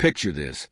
Picture this.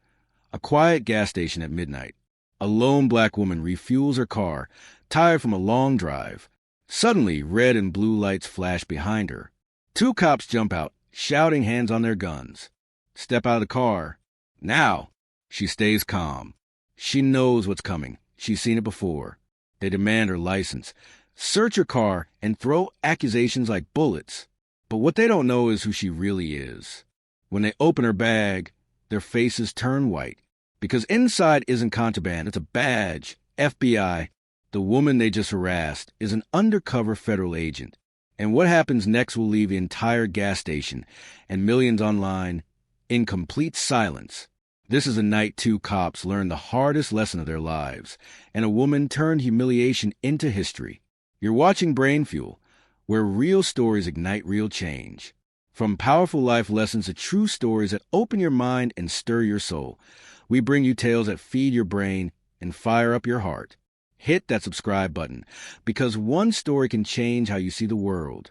A quiet gas station at midnight. A lone black woman refuels her car, tired from a long drive. Suddenly, red and blue lights flash behind her. Two cops jump out, shouting, hands on their guns. Step out of the car. Now! She stays calm. She knows what's coming. She's seen it before. They demand her license, search her car, and throw accusations like bullets. But what they don't know is who she really is. When they open her bag, their faces turn white. Because inside isn't contraband, it's a badge. FBI. The woman they just harassed is an undercover federal agent. And what happens next will leave the entire gas station and millions online in complete silence. This is a night two cops learned the hardest lesson of their lives, and a woman turned humiliation into history. You're watching BrainFuel, where real stories ignite real change. From powerful life lessons to true stories that open your mind and stir your soul, we bring you tales that feed your brain and fire up your heart. Hit that subscribe button, because one story can change how you see the world.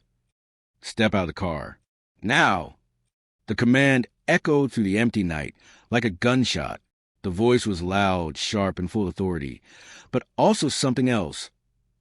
Step out of the car. Now! The command echoed through the empty night like a gunshot. The voice was loud, sharp, and full of authority, but also something else.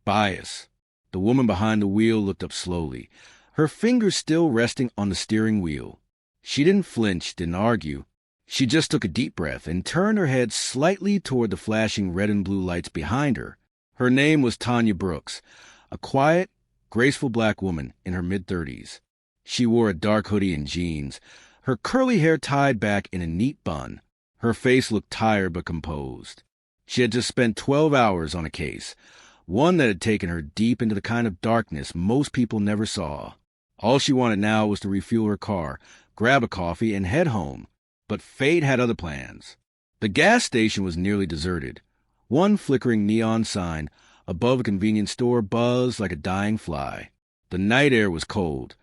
Bias. The woman behind the wheel looked up slowly, her fingers still resting on the steering wheel. She didn't flinch, didn't argue. She just took a deep breath and turned her head slightly toward the flashing red and blue lights behind her. Her name was Tanya Brooks, a quiet, graceful black woman in her mid-30s. She wore a dark hoodie and jeans, her curly hair tied back in a neat bun. Her face looked tired but composed. She had just spent 12 hours on a case, one that had taken her deep into the kind of darkness most people never saw. All she wanted now was to refuel her car, grab a coffee, and head home. But fate had other plans. The gas station was nearly deserted. One flickering neon sign above a convenience store buzzed like a dying fly. The night air was cold,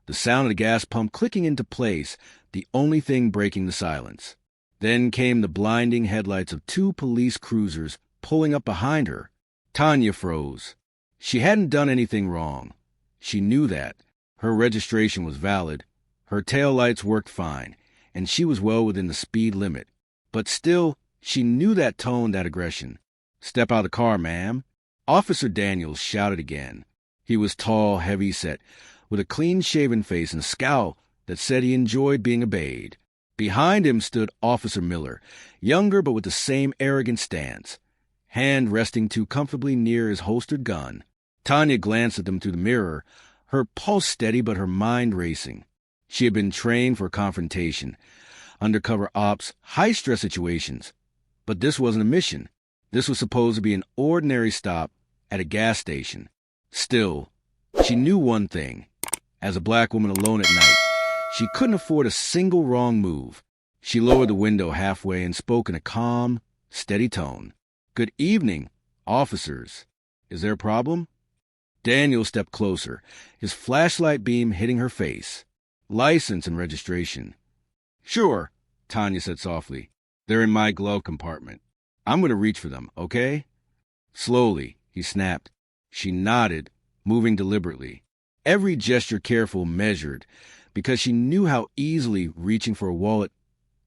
the sound of the gas pump clicking into place, the only thing breaking the silence. Then came the blinding headlights of two police cruisers pulling up behind her. Tanya froze. She hadn't done anything wrong. She knew that. Her registration was valid. Her taillights worked fine, and she was well within the speed limit. But still, she knew that tone, that aggression. "Step out of the car, ma'am." Officer Daniels shouted again. He was tall, heavy-set, with a clean-shaven face and a scowl that said he enjoyed being obeyed. Behind him stood Officer Miller, younger but with the same arrogant stance, hand resting too comfortably near his holstered gun. Tanya glanced at them through the mirror, her pulse steady but her mind racing. She had been trained for confrontation, undercover ops, high-stress situations. But this wasn't a mission. This was supposed to be an ordinary stop at a gas station. Still, she knew one thing. As a black woman alone at night, she couldn't afford a single wrong move. She lowered the window halfway and spoke in a calm, steady tone. "Good evening, officers. Is there a problem?" Daniel stepped closer, his flashlight beam hitting her face. "License and registration." "Sure," Tanya said softly. "They're in my glove compartment. I'm going to reach for them, okay?" Slowly, he snapped. She nodded, moving deliberately. Every gesture careful, measured, because she knew how easily reaching for a wallet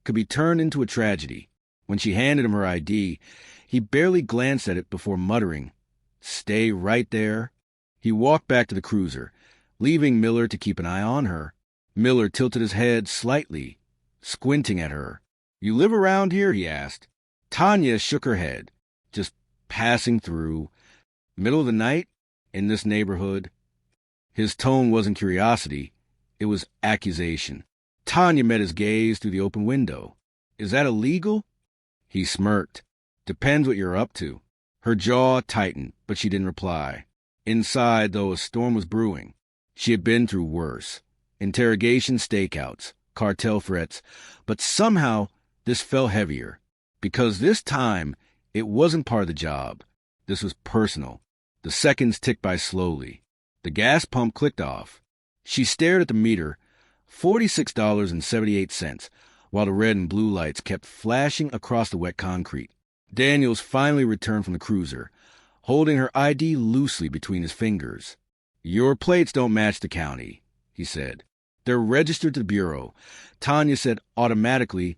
could be turned into a tragedy. When she handed him her ID, he barely glanced at it before muttering, "Stay right there." He walked back to the cruiser, leaving Miller to keep an eye on her. Miller tilted his head slightly, squinting at her. "You live around here?" he asked. Tanya shook her head. "Just passing through. Middle of the night? In this neighborhood?" His tone wasn't curiosity. It was accusation. Tanya met his gaze through the open window. "Is that illegal?" He smirked. "Depends what you're up to." Her jaw tightened, but she didn't reply. Inside, though, a storm was brewing. She had been through worse. Interrogation stakeouts, cartel threats, but somehow this felt heavier. Because this time, it wasn't part of the job. This was personal. The seconds ticked by slowly. The gas pump clicked off. She stared at the meter, $46.78, while the red and blue lights kept flashing across the wet concrete. Daniels finally returned from the cruiser, holding her ID loosely between his fingers. "Your plates don't match the county," he said. "They're registered to the Bureau." Tanya said automatically,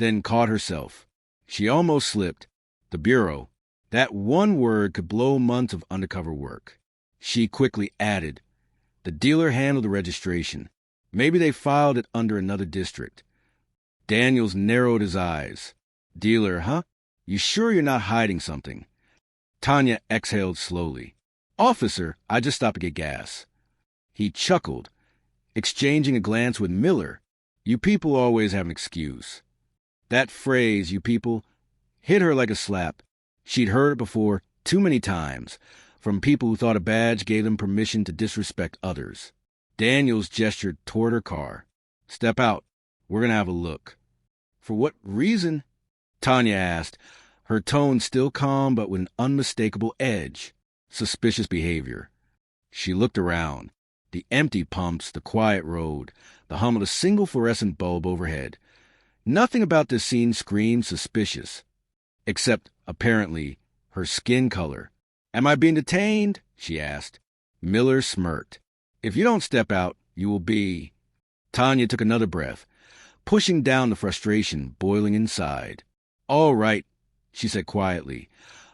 then caught herself. She almost slipped. The Bureau. That one word could blow months of undercover work. She quickly added, the dealer handled the registration. Maybe they filed it under another district. Daniels narrowed his eyes. Dealer, huh? You sure you're not hiding something? Tanya exhaled slowly. Officer, I just stopped to get gas. He chuckled, exchanging a glance with Miller. You people always have an excuse. That phrase, you people, hit her like a slap. She'd heard it before too many times, from people who thought a badge gave them permission to disrespect others. Daniels gestured toward her car. Step out. We're going to have a look. For what reason? Tanya asked, her tone still calm but with an unmistakable edge. Suspicious behavior. She looked around. The empty pumps, the quiet road, the hum of a single fluorescent bulb overhead. Nothing about this scene screamed suspicious, except, apparently, her skin color. Am I being detained? She asked. Miller smirked. If you don't step out, you will be... Tanya took another breath, pushing down the frustration boiling inside. All right, she said quietly,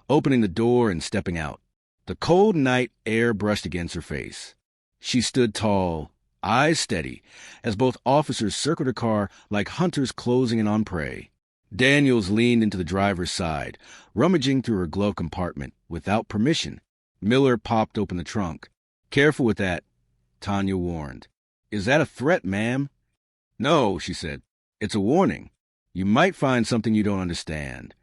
opening the door and stepping out. The cold night air brushed against her face. She stood tall, eyes steady, as both officers circled her car like hunters closing in on prey. Daniels leaned into the driver's side, rummaging through her glove compartment without permission. Miller popped open the trunk. Careful with that, Tanya warned. Is that a threat, ma'am? No, she said. It's a warning. You might find something you don't understand.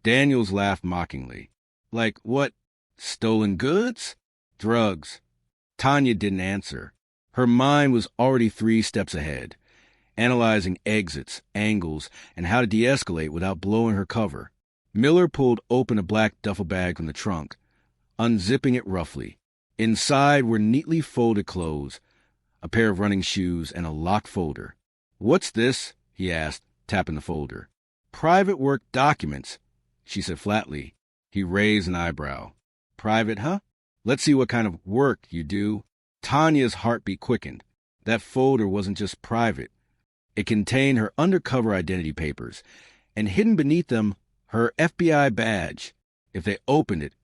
Daniels laughed mockingly. Like what? Stolen goods? Drugs. Tanya didn't answer. Her mind was already 3 steps ahead, analyzing exits, angles, and how to de-escalate without blowing her cover. Miller pulled open a black duffel bag from the trunk, unzipping it roughly. Inside were neatly folded clothes, a pair of running shoes, and a locked folder. What's this? He asked, tapping the folder. Private work documents, she said flatly. He raised an eyebrow. Private, huh? Let's see what kind of work you do. Tanya's heartbeat quickened. That folder wasn't just private. It contained her undercover identity papers, and hidden beneath them, her FBI badge. If they opened it,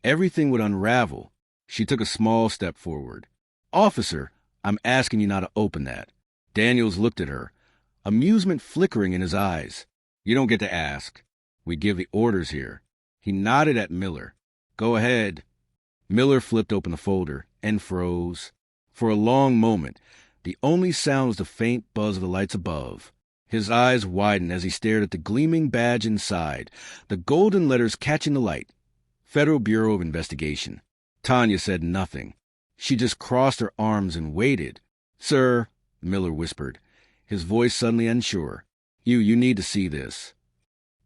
everything would unravel. She took a small step forward. Officer, I'm asking you not to open that. Daniels looked at her, amusement flickering in his eyes. You don't get to ask. We give the orders here. He nodded at Miller. Go ahead. Miller flipped open the folder and froze. For a long moment, the only sound was the faint buzz of the lights above. His eyes widened as he stared at the gleaming badge inside, the golden letters catching the light. Federal Bureau of Investigation. Tanya said nothing. She just crossed her arms and waited. Sir, Miller whispered, his voice suddenly unsure. You need to see this.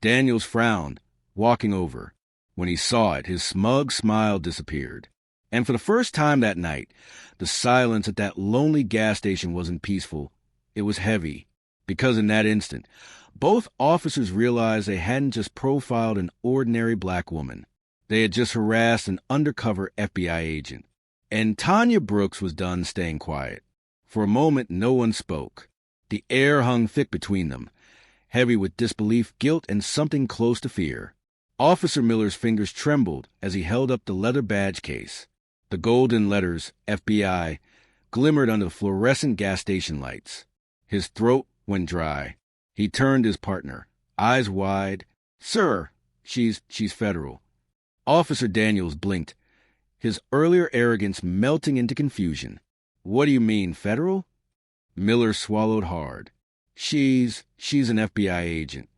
Daniels frowned, walking over. When he saw it, his smug smile disappeared. And for the first time that night, the silence at that lonely gas station wasn't peaceful. It was heavy, because in that instant, both officers realized they hadn't just profiled an ordinary black woman. They had just harassed an undercover FBI agent. And Tanya Brooks was done staying quiet. For a moment, no one spoke. The air hung thick between them, heavy with disbelief, guilt, and something close to fear. Officer Miller's fingers trembled as he held up the leather badge case. The golden letters, FBI, glimmered under the fluorescent gas station lights. His throat went dry. He turned to his partner, eyes wide. Sir, she's federal. Officer Daniels blinked, his earlier arrogance melting into confusion. What do you mean, federal? Miller swallowed hard. She's an FBI agent.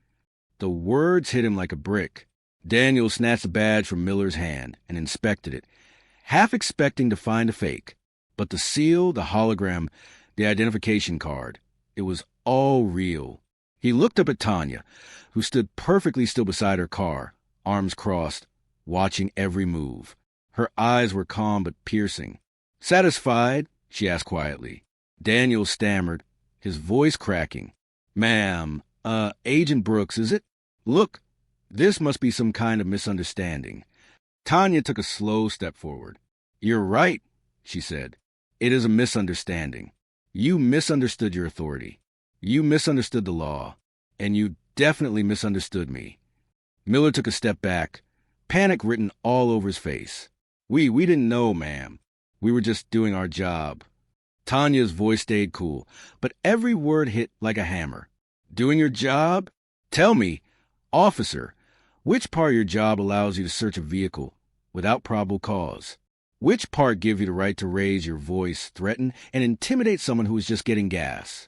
The words hit him like a brick. Daniels snatched the badge from Miller's hand and inspected it, half expecting to find a fake. But the seal, the hologram, the identification card, it was all real. He looked up at Tanya, who stood perfectly still beside her car, arms crossed, watching every move. Her eyes were calm but piercing. Satisfied? She asked quietly. Daniel stammered, his voice cracking. Ma'am, Agent Brooks, is it? Look, this must be some kind of misunderstanding. Tanya took a slow step forward. You're right, she said. It is a misunderstanding. You misunderstood your authority. You misunderstood the law. And you definitely misunderstood me." Miller took a step back, panic written all over his face. We didn't know, ma'am. We were just doing our job." Tanya's voice stayed cool, but every word hit like a hammer. "Doing your job? Tell me, officer, which part of your job allows you to search a vehicle without probable cause? Which part gives you the right to raise your voice, threaten, and intimidate someone who is just getting gas?"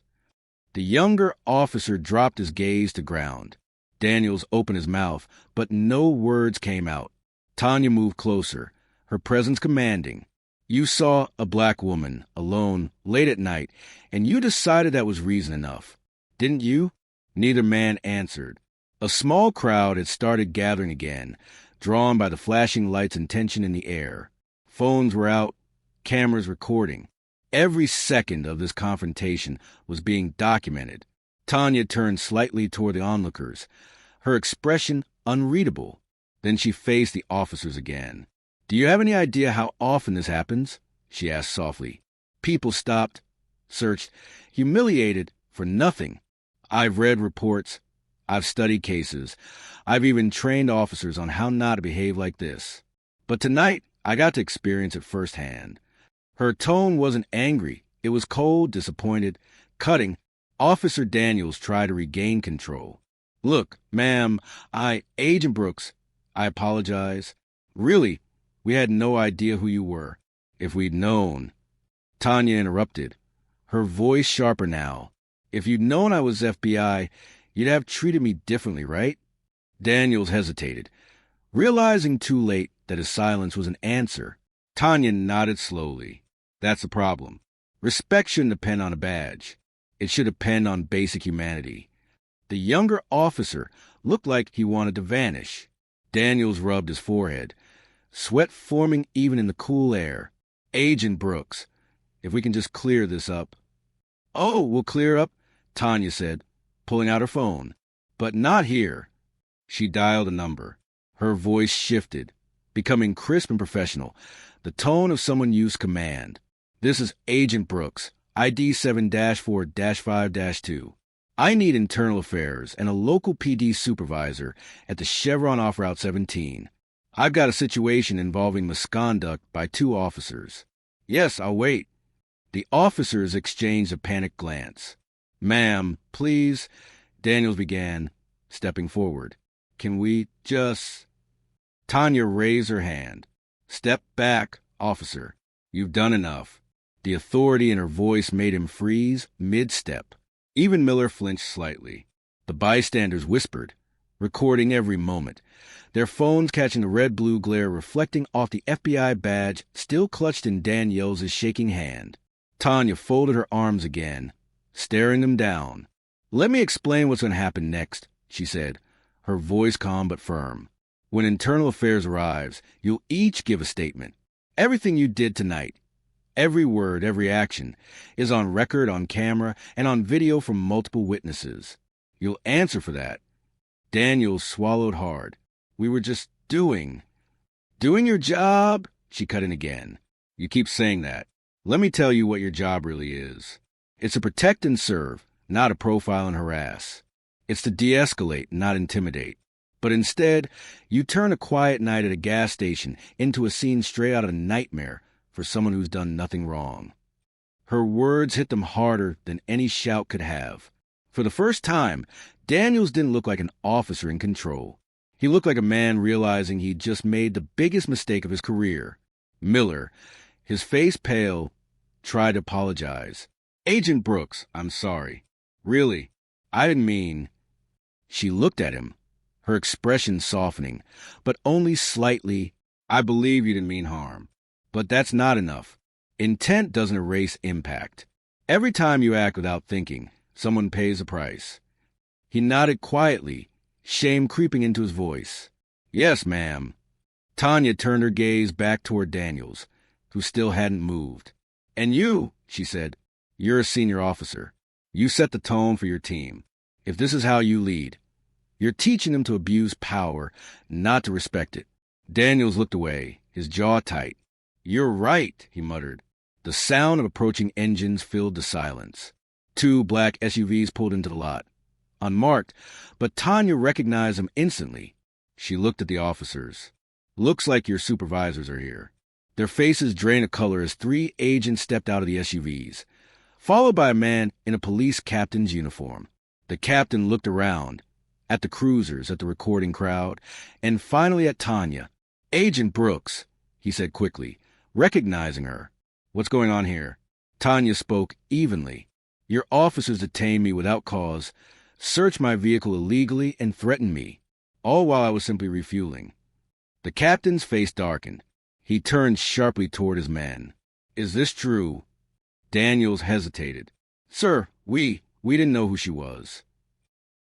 The younger officer dropped his gaze to ground. Daniels opened his mouth, but no words came out. Tanya moved closer, her presence commanding. "You saw a black woman, alone, late at night, and you decided that was reason enough, didn't you?" Neither man answered. A small crowd had started gathering again, drawn by the flashing lights and tension in the air. Phones were out, cameras recording. Every second of this confrontation was being documented. Tanya turned slightly toward the onlookers, her expression unreadable. Then she faced the officers again. "Do you have any idea how often this happens?" she asked softly. "People stopped, searched, humiliated for nothing. I've read reports. I've studied cases. I've even trained officers on how not to behave like this. But tonight, I got to experience it firsthand." Her tone wasn't angry. It was cold, disappointed, cutting. Officer Daniels tried to regain control. "Look, ma'am, Agent Brooks, I apologize. Really, we had no idea who you were. If we'd known—" Tanya interrupted, her voice sharper now. "If you'd known I was FBI, you'd have treated me differently, right?" Daniels hesitated, realizing too late that his silence was an answer. Tanya nodded slowly. "That's the problem. Respect shouldn't depend on a badge. It should depend on basic humanity." The younger officer looked like he wanted to vanish. Daniels rubbed his forehead, sweat forming even in the cool air. "Agent Brooks, if we can just clear this up." "Oh, we'll clear up," Tanya said, pulling out her phone. "But not here." She dialed a number. Her voice shifted, becoming crisp and professional, the tone of someone used to command. "This is Agent Brooks, ID 7-4-5-2. I need internal affairs and a local PD supervisor at the Chevron off Route 17. I've got a situation involving misconduct by 2 officers." "Yes, I'll wait." The officers exchanged a panicked glance. "Ma'am, please," Daniels began, stepping forward. "Can we just—" Tanya raised her hand. "Step back, officer. You've done enough." The authority in her voice made him freeze mid-step. Even Miller flinched slightly. The bystanders whispered, recording every moment, their phones catching the red-blue glare reflecting off the FBI badge still clutched in Danielle's shaking hand. Tanya folded her arms again, staring them down. "Let me explain what's going to happen next," she said, her voice calm but firm. "When Internal Affairs arrives, you'll each give a statement. Everything you did tonight, every word, every action, is on record, on camera, and on video from multiple witnesses. You'll answer for that." Daniels swallowed hard. "We were just doing your job," she cut in again. "You keep saying that. Let me tell you what your job really is. It's to protect and serve, not to profile and harass. It's to de-escalate, not intimidate. But instead, you turn a quiet night at a gas station into a scene straight out of a nightmare for someone who's done nothing wrong." Her words hit them harder than any shout could have. For the first time, Daniels didn't look like an officer in control. He looked like a man realizing he'd just made the biggest mistake of his career. Miller, his face pale, tried to apologize. "Agent Brooks, I'm sorry. Really, I didn't mean—" She looked at him, her expression softening, but only slightly. "I believe you didn't mean harm. But that's not enough. Intent doesn't erase impact. Every time you act without thinking, someone pays a price." He nodded quietly, shame creeping into his voice. "Yes, ma'am." Tanya turned her gaze back toward Daniels, who still hadn't moved. "And you," she said, "you're a senior officer. You set the tone for your team. If this is how you lead, you're teaching them to abuse power, not to respect it." Daniels looked away, his jaw tight. "You're right," he muttered. The sound of approaching engines filled the silence. 2 black SUVs pulled into the lot. unmarked, but Tanya recognized him instantly. She looked at the officers. "Looks like your supervisors are here." Their faces drained of color as 3 agents stepped out of the SUVs, followed by a man in a police captain's uniform. The captain looked around, at the cruisers, at the recording crowd, and finally at Tanya. "Agent Brooks," he said quickly, recognizing her. "What's going on here?" Tanya spoke evenly. "Your officers detained me without cause, searched my vehicle illegally, and threatened me, all while I was simply refueling." The captain's face darkened. He turned sharply toward his men. "Is this true?" Daniels hesitated. "Sir, we didn't know who she was."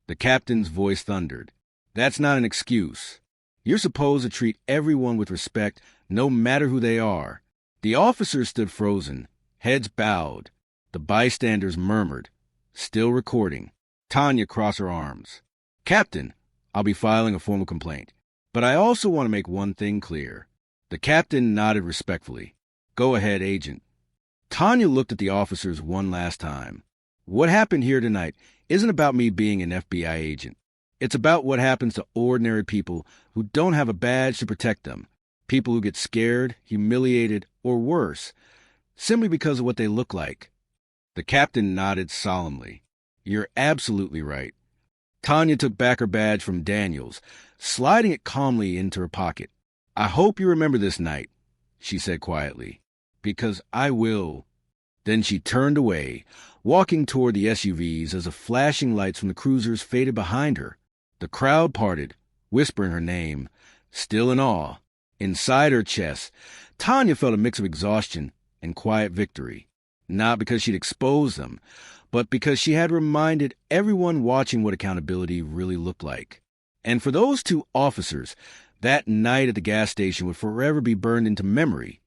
The captain's voice thundered. "That's not an excuse. You're supposed to treat everyone with respect, no matter who they are." The officers stood frozen, heads bowed. The bystanders murmured, still recording. Tanya crossed her arms. "Captain, I'll be filing a formal complaint. But I also want to make one thing clear." The captain nodded respectfully. "Go ahead, Agent." Tanya looked at the officers one last time. "What happened here tonight isn't about me being an FBI agent. It's about what happens to ordinary people who don't have a badge to protect them. People who get scared, humiliated, or worse, simply because of what they look like." The captain nodded solemnly. "You're absolutely right." Tanya took back her badge from Daniels, sliding it calmly into her pocket. "I hope you remember this night," she said quietly, "because I will." Then she turned away, walking toward the SUVs as the flashing lights from the cruisers faded behind her. The crowd parted, whispering her name, still in awe. Inside her chest, Tanya felt a mix of exhaustion and quiet victory, not because she'd exposed them, but because she had reminded everyone watching what accountability really looked like. And for those 2 officers, that night at the gas station would forever be burned into memory,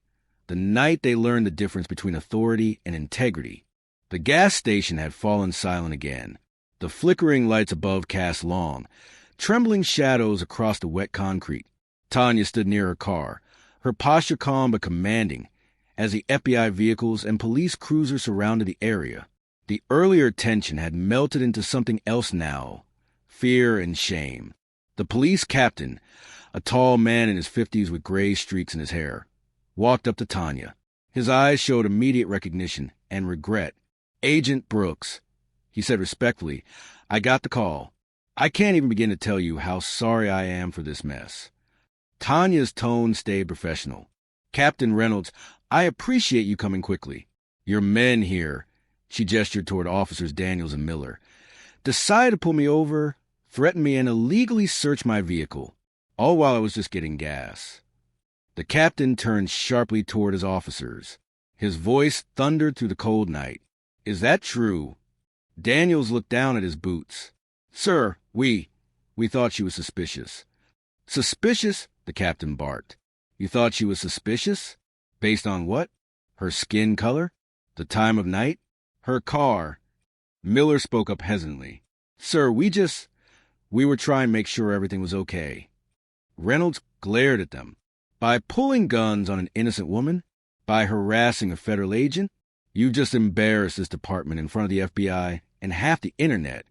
the night they learned the difference between authority and integrity. The gas station had fallen silent again. The flickering lights above cast long, trembling shadows across the wet concrete. Tanya stood near her car, her posture calm but commanding, as the FBI vehicles and police cruisers surrounded the area. The earlier tension had melted into something else now, fear and shame. The police captain, a tall man in his 50s with gray streaks in his hair, walked up to Tanya. His eyes showed immediate recognition and regret. "Agent Brooks," he said respectfully, "I got the call. I can't even begin to tell you how sorry I am for this mess." Tanya's tone stayed professional. "Captain Reynolds, I appreciate you coming quickly. Your men here," she gestured toward Officers Daniels and Miller, "decided to pull me over, threaten me, and illegally search my vehicle, all while I was just getting gas." The captain turned sharply toward his officers. His voice thundered through the cold night. "Is that true?" Daniels looked down at his boots. "Sir, we thought she was suspicious." "Suspicious?" the captain barked. "You thought she was suspicious? Based on what? Her skin color? The time of night? Her car?" Miller spoke up hesitantly. "Sir, we were trying to make sure everything was okay." Reynolds glared at them. "By pulling guns on an innocent woman? By harassing a federal agent? You just embarrassed this department in front of the FBI and half the internet."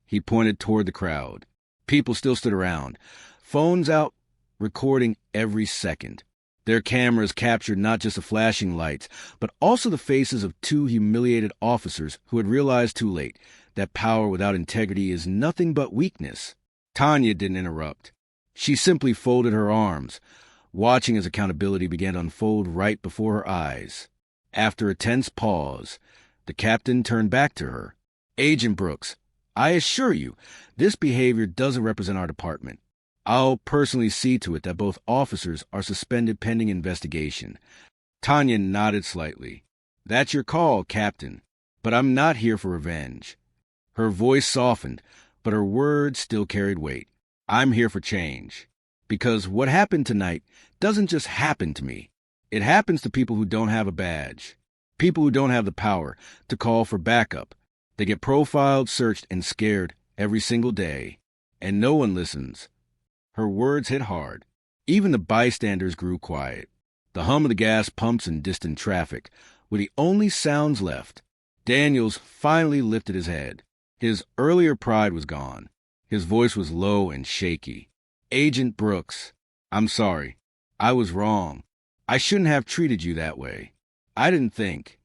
He pointed toward the crowd. People still stood around, phones out, recording every second. Their cameras captured not just the flashing lights, but also the faces of 2 humiliated officers who had realized too late that power without integrity is nothing but weakness. Tanya didn't interrupt. She simply folded her arms, watching as accountability began to unfold right before her eyes. After a tense pause, the captain turned back to her. "Agent Brooks, I assure you, this behavior doesn't represent our department. I'll personally see to it that both officers are suspended pending investigation." Tanya nodded slightly. "That's your call, Captain, but I'm not here for revenge." Her voice softened, but her words still carried weight. "I'm here for change. Because what happened tonight doesn't just happen to me. It happens to people who don't have a badge. People who don't have the power to call for backup. They get profiled, searched, and scared every single day. And no one listens." Her words hit hard. Even the bystanders grew quiet. The hum of the gas pumps and distant traffic were the only sounds left. Daniels finally lifted his head. His earlier pride was gone. His voice was low and shaky. "Agent Brooks, I'm sorry. I was wrong. I shouldn't have treated you that way. I didn't think."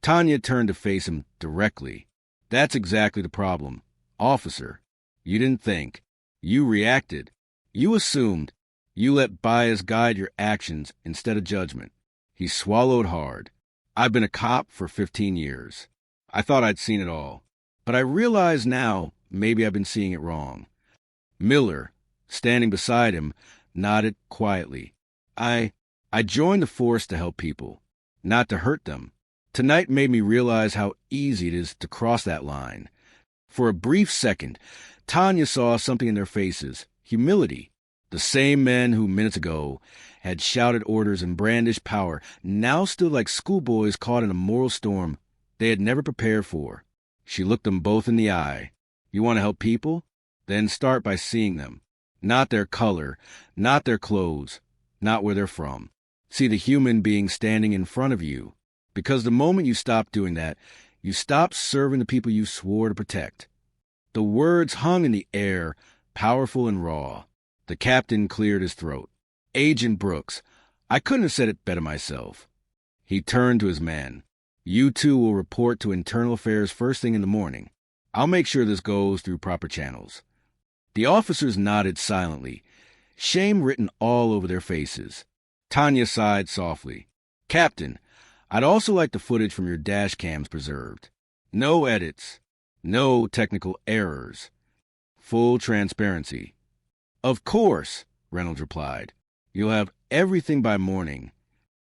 Tanya turned to face him directly. "That's exactly the problem. Officer, you didn't think. You reacted. You assumed. You let bias guide your actions instead of judgment." He swallowed hard. "I've been a cop for 15 years. I thought I'd seen it all. But I realize now maybe I've been seeing it wrong." Miller, standing beside him, nodded quietly. I joined the force to help people, not to hurt them. Tonight made me realize how easy it is to cross that line." For a brief second, Tanya saw something in their faces: humility. The same men who minutes ago had shouted orders and brandished power now stood like schoolboys caught in a moral storm they had never prepared for. She looked them both in the eye. "You want to help people? Then start by seeing them. Not their color, not their clothes, not where they're from. See the human being standing in front of you. Because the moment you stop doing that, you stop serving the people you swore to protect." The words hung in the air, powerful and raw. The captain cleared his throat. "Agent Brooks, I couldn't have said it better myself." He turned to his men. "You two will report to Internal Affairs first thing in the morning. I'll make sure this goes through proper channels." The officers nodded silently, shame written all over their faces. Tanya sighed softly. "Captain, I'd also like the footage from your dash cams preserved. No edits. No technical errors. Full transparency." "Of course," Reynolds replied. "You'll have everything by morning."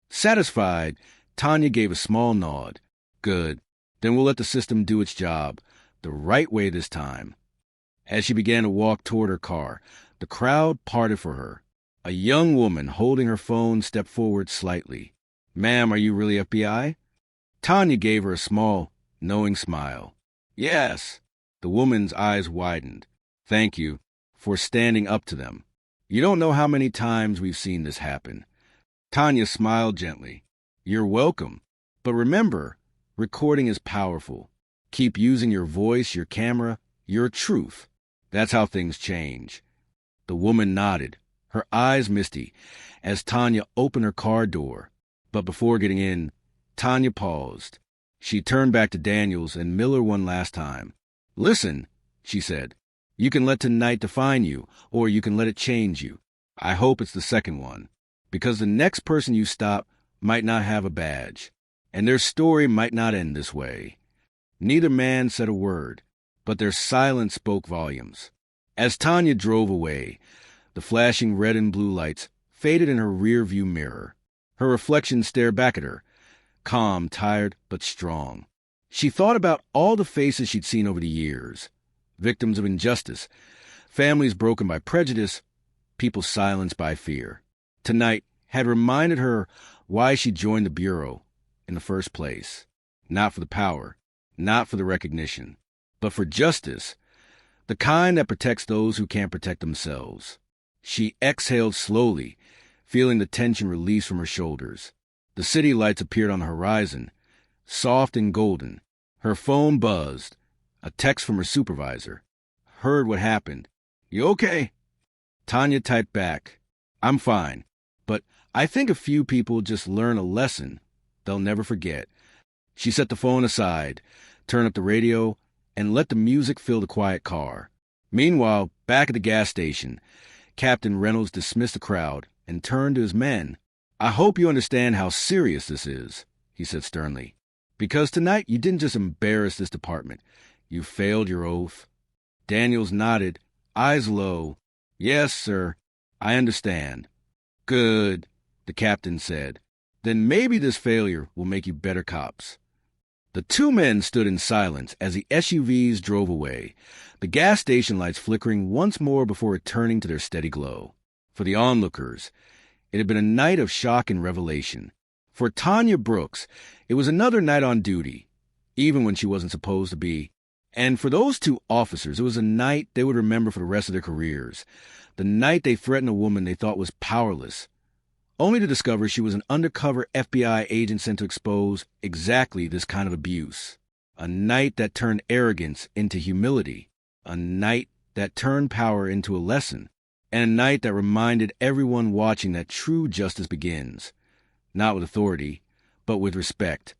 Satisfied, Tanya gave a small nod. "Good. Then we'll let the system do its job, the right way this time." As she began to walk toward her car, the crowd parted for her. A young woman holding her phone stepped forward slightly. "Ma'am, are you really FBI?" Tanya gave her a small, knowing smile. "Yes." The woman's eyes widened. "Thank you for standing up to them. You don't know how many times we've seen this happen." Tanya smiled gently. "You're welcome. But remember, recording is powerful. Keep using your voice, your camera, your truth. That's how things change." The woman nodded, her eyes misty, as Tanya opened her car door. But before getting in, Tanya paused. She turned back to Daniels and Miller one last time. "Listen," she said. "You can let tonight define you, or you can let it change you. I hope it's the second one, because the next person you stop might not have a badge, and their story might not end this way." Neither man said a word, but their silence spoke volumes. As Tanya drove away, the flashing red and blue lights faded in her rear-view mirror. Her reflection stared back at her, calm, tired, but strong. She thought about all the faces she'd seen over the years. Victims of injustice, families broken by prejudice, people silenced by fear. Tonight had reminded her why she joined the Bureau in the first place. Not for the power, not for the recognition, but for justice, the kind that protects those who can't protect themselves. She exhaled slowly, feeling the tension release from her shoulders. The city lights appeared on the horizon, soft and golden. Her phone buzzed. A text from her supervisor. "Heard what happened. You okay?" Tanya typed back, "I'm fine, but I think a few people just learn a lesson they'll never forget." She set the phone aside, turned up the radio, and let the music fill the quiet car. Meanwhile, back at the gas station, Captain Reynolds dismissed the crowd and turned to his men. "I hope you understand how serious this is," he said sternly. "Because tonight you didn't just embarrass this department. You failed your oath." Daniels nodded, eyes low. "Yes, sir, I understand." "Good," the captain said. "Then maybe this failure will make you better cops." The two men stood in silence as the SUVs drove away, the gas station lights flickering once more before returning to their steady glow. For the onlookers, it had been a night of shock and revelation. For Tanya Brooks, it was another night on duty, even when she wasn't supposed to be. And for those two officers, it was a night they would remember for the rest of their careers. The night they threatened a woman they thought was powerless, only to discover she was an undercover FBI agent sent to expose exactly this kind of abuse. A night that turned arrogance into humility. A night that turned power into a lesson. And a night that reminded everyone watching that true justice begins, not with authority, but with respect.